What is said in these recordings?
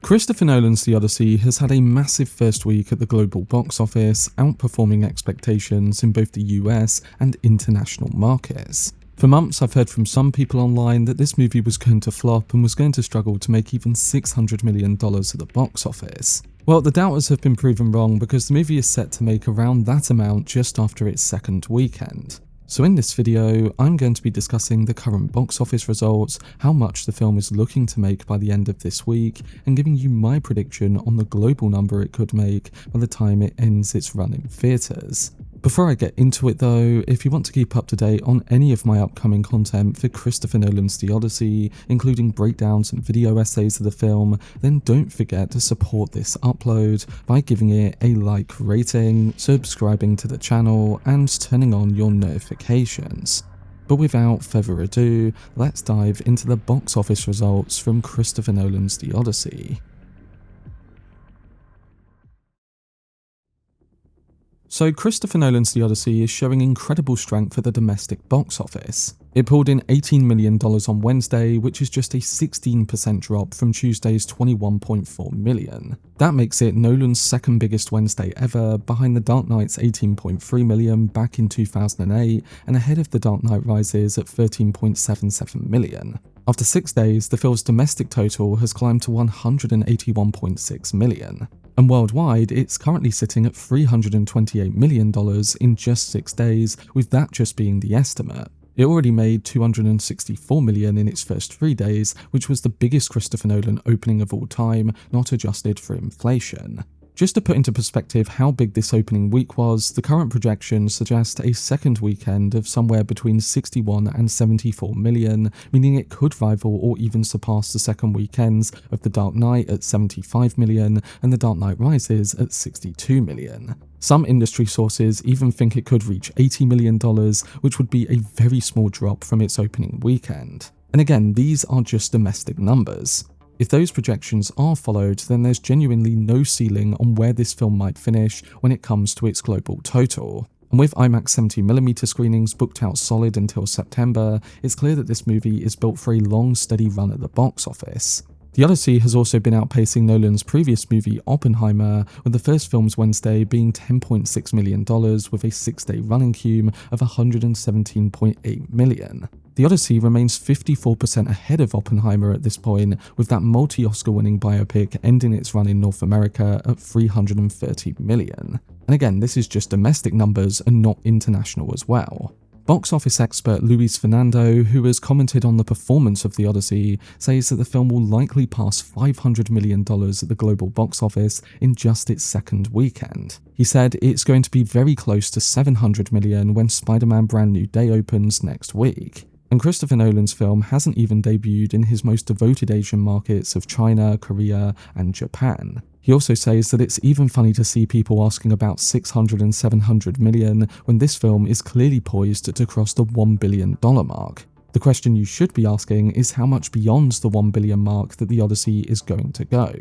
Christopher Nolan's The Odyssey has had a massive first week at the global box office, outperforming expectations in both the US and international markets. For months, I've heard from some people online that this movie was going to flop and was going to struggle to make even $600 million at the box office. Well, the doubters have been proven wrong because the movie is set to make around that amount just after its second weekend. So in this video, I'm going to be discussing the current box office results, how much the film is looking to make by the end of this week, and giving you my prediction on the global number it could make by the time it ends its run in theatres. Before I get into it though, if you want to keep up to date on any of my upcoming content for Christopher Nolan's The Odyssey, including breakdowns and video essays of the film, then don't forget to support this upload by giving it a like rating, subscribing to the channel, and turning on your notifications. But without further ado, let's dive into the box office results from Christopher Nolan's The Odyssey. So Christopher Nolan's The Odyssey is showing incredible strength at the domestic box office. It pulled in $18 million on Wednesday, which is just a 16% drop from Tuesday's $21.4 million. That makes it Nolan's second biggest Wednesday ever, behind The Dark Knight's $18.3 million back in 2008, and ahead of The Dark Knight Rises at $13.77 million. After 6 days, the film's domestic total has climbed to $181.6 million. And worldwide, it's currently sitting at $328 million in just 6 days, with that just being the estimate. It already made $264 million in its first 3 days, which was the biggest Christopher Nolan opening of all time, not adjusted for inflation. Just to put into perspective how big this opening week was, the current projections suggest a second weekend of somewhere between 61 and 74 million, meaning it could rival or even surpass the second weekends of The Dark Knight at 75 million and The Dark Knight Rises at 62 million. Some industry sources even think it could reach $80 million, which would be a very small drop from its opening weekend. And again, these are just domestic numbers. If those projections are followed, then there's genuinely no ceiling on where this film might finish when it comes to its global total. And with IMAX 70mm screenings booked out solid until September, it's clear that this movie is built for a long, steady run at the box office. The Odyssey has also been outpacing Nolan's previous movie Oppenheimer, with the first film's Wednesday being $10.6 million with a 6-day running cume of $117.8 million. The Odyssey remains 54% ahead of Oppenheimer at this point, with that multi-Oscar winning biopic ending its run in North America at $330 million. And again, this is just domestic numbers and not international as well. Box office expert Luis Fernando, who has commented on the performance of The Odyssey, says that the film will likely pass $500 million at the global box office in just its second weekend. He said it's going to be very close to $700 million when Spider-Man Brand New Day opens next week. And Christopher Nolan's film hasn't even debuted in his most devoted Asian markets of China, Korea, and Japan. He also says that it's even funny to see people asking about $600 and $700 million when this film is clearly poised to cross the $1 billion mark. The question you should be asking is how much beyond the $1 billion mark that The Odyssey is going to go.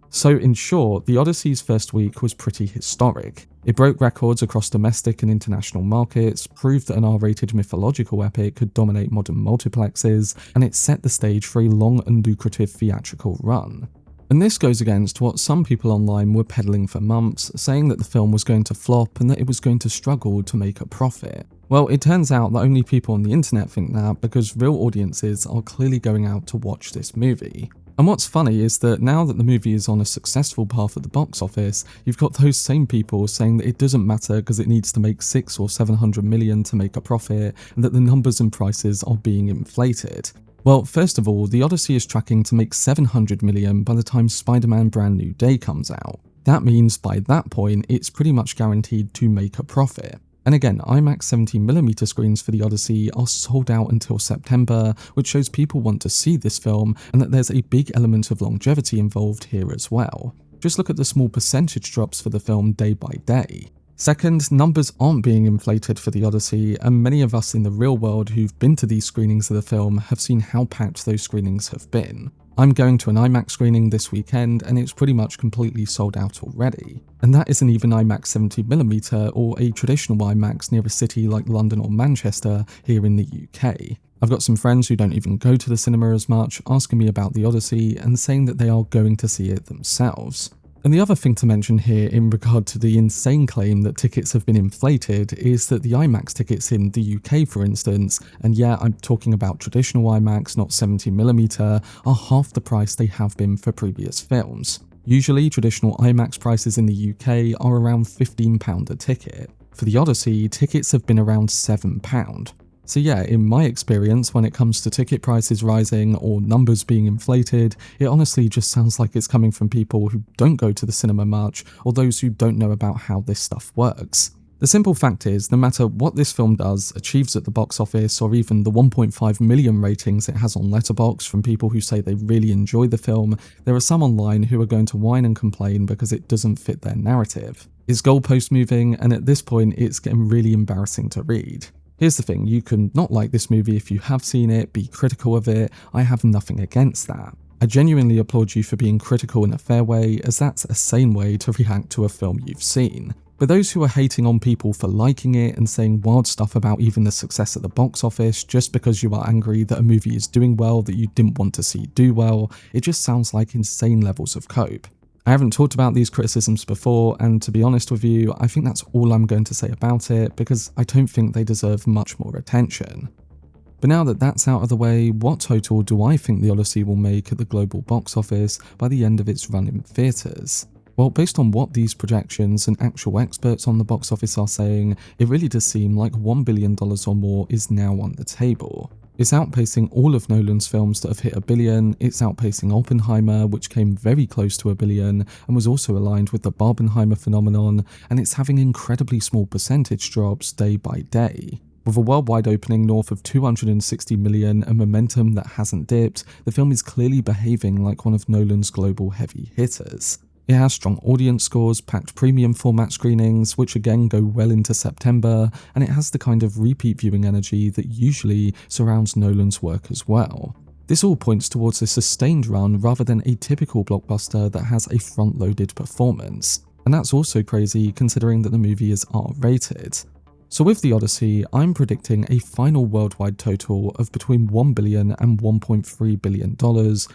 So in short, The Odyssey's first week was pretty historic. It broke records across domestic and international markets, proved that an R-rated mythological epic could dominate modern multiplexes, and it set the stage for a long and lucrative theatrical run. And this goes against what some people online were peddling for months, saying that the film was going to flop and that it was going to struggle to make a profit. Well, it turns out that only people on the internet think that because real audiences are clearly going out to watch this movie. And what's funny is that now that the movie is on a successful path at the box office, you've got those same people saying that it doesn't matter because it needs to make $600 or $700 million to make a profit, and that the numbers and prices are being inflated. Well, first of all, The Odyssey is tracking to make $700 million by the time Spider-Man Brand New Day comes out. That means by that point, it's pretty much guaranteed to make a profit. And again, IMAX 70mm screens for The Odyssey are sold out until September, which shows people want to see this film and that there's a big element of longevity involved here as well. Just look at the small percentage drops for the film day by day. Second, numbers aren't being inflated for The Odyssey, and many of us in the real world who've been to these screenings of the film have seen how packed those screenings have been. I'm going to an IMAX screening this weekend and it's pretty much completely sold out already. And that isn't even IMAX 70mm or a traditional IMAX near a city like London or Manchester here in the UK. I've got some friends who don't even go to the cinema as much asking me about The Odyssey and saying that they are going to see it themselves. And the other thing to mention here in regard to the insane claim that tickets have been inflated is that the IMAX tickets in the UK, for instance, and yeah, I'm talking about traditional IMAX, not 70mm, are half the price they have been for previous films. Usually, traditional IMAX prices in the UK are around £15 a ticket. For The Odyssey, tickets have been around £7. So yeah, in my experience, when it comes to ticket prices rising or numbers being inflated, it honestly just sounds like it's coming from people who don't go to the cinema much or those who don't know about how this stuff works. The simple fact is, no matter what this film does, achieves at the box office, or even the 1.5 million ratings it has on Letterboxd from people who say they really enjoy the film, there are some online who are going to whine and complain because it doesn't fit their narrative. It's goalpost moving, and at this point it's getting really embarrassing to read. Here's the thing, you can not like this movie if you have seen it, be critical of it, I have nothing against that. I genuinely applaud you for being critical in a fair way, as that's a sane way to react to a film you've seen. But those who are hating on people for liking it and saying wild stuff about even the success at the box office just because you are angry that a movie is doing well that you didn't want to see do well, it just sounds like insane levels of cope. I haven't talked about these criticisms before, and to be honest with you, I think that's all I'm going to say about it because I don't think they deserve much more attention. But now that that's out of the way, what total do I think The Odyssey will make at the global box office by the end of its run in theatres? Well, based on what these projections and actual experts on the box office are saying, it really does seem like $1 billion or more is now on the table. It's outpacing all of Nolan's films that have hit $1 billion, it's outpacing Oppenheimer, which came very close to $1 billion and was also aligned with the Barbenheimer phenomenon, and it's having incredibly small percentage drops day by day. With a worldwide opening north of 260 million and momentum that hasn't dipped, the film is clearly behaving like one of Nolan's global heavy hitters. It has strong audience scores, packed premium format screenings, which again go well into September, and it has the kind of repeat viewing energy that usually surrounds Nolan's work as well. This all points towards a sustained run rather than a typical blockbuster that has a front-loaded performance. And that's also crazy considering that the movie is R-rated. So with The Odyssey, I'm predicting a final worldwide total of between $1 billion and $1.3 billion,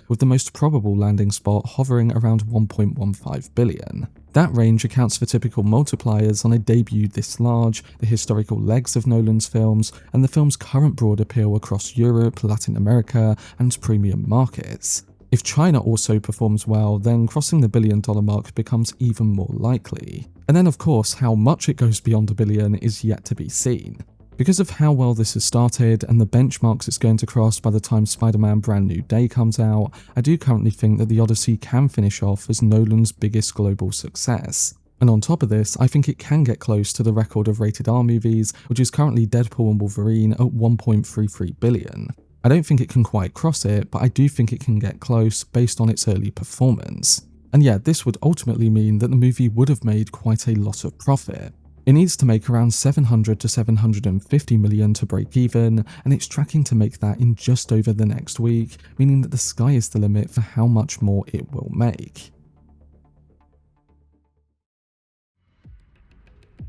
with the most probable landing spot hovering around $1.15 billion. That range accounts for typical multipliers on a debut this large, the historical legs of Nolan's films, and the film's current broad appeal across Europe, Latin America, and premium markets. If China also performs well, then crossing the $1 billion mark becomes even more likely. And then of course, how much it goes beyond $1 billion is yet to be seen. Because of how well this has started and the benchmarks it's going to cross by the time Spider-Man Brand New Day comes out, I do currently think that The Odyssey can finish off as Nolan's biggest global success. And on top of this, I think it can get close to the record of rated R movies, which is currently Deadpool and Wolverine at $1.33 billion. I don't think it can quite cross it, but I do think it can get close based on its early performance. And yeah, this would ultimately mean that the movie would have made quite a lot of profit. It needs to make around 700 to 750 million to break even, and it's tracking to make that in just over the next week, meaning that the sky is the limit for how much more it will make.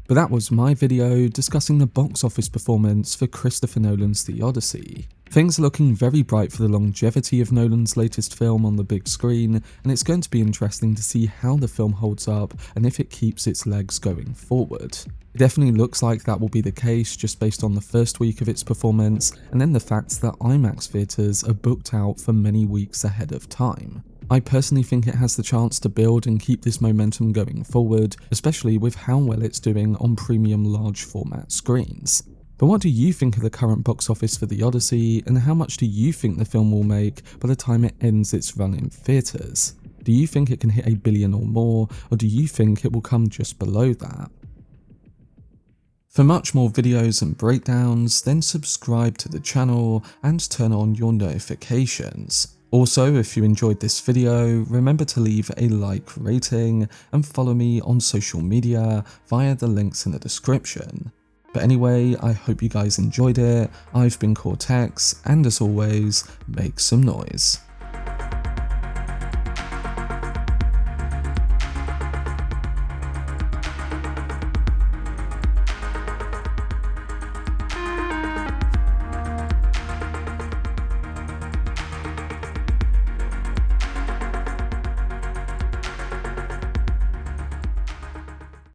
But that was my video discussing the box office performance for Christopher Nolan's The Odyssey. Things are looking very bright for the longevity of Nolan's latest film on the big screen, and it's going to be interesting to see how the film holds up and if it keeps its legs going forward. It definitely looks like that will be the case just based on the first week of its performance, and then the fact that IMAX theatres are booked out for many weeks ahead of time. I personally think it has the chance to build and keep this momentum going forward, especially with how well it's doing on premium large format screens. But what do you think of the current box office for The Odyssey, and how much do you think the film will make by the time it ends its run in theatres? Do you think it can hit $1 billion or more, or do you think it will come just below that? For much more videos and breakdowns, then subscribe to the channel and turn on your notifications. Also, if you enjoyed this video, remember to leave a like, rating, and follow me on social media via the links in the description. But anyway, I hope you guys enjoyed it. I've been Cortex, and as always, make some noise.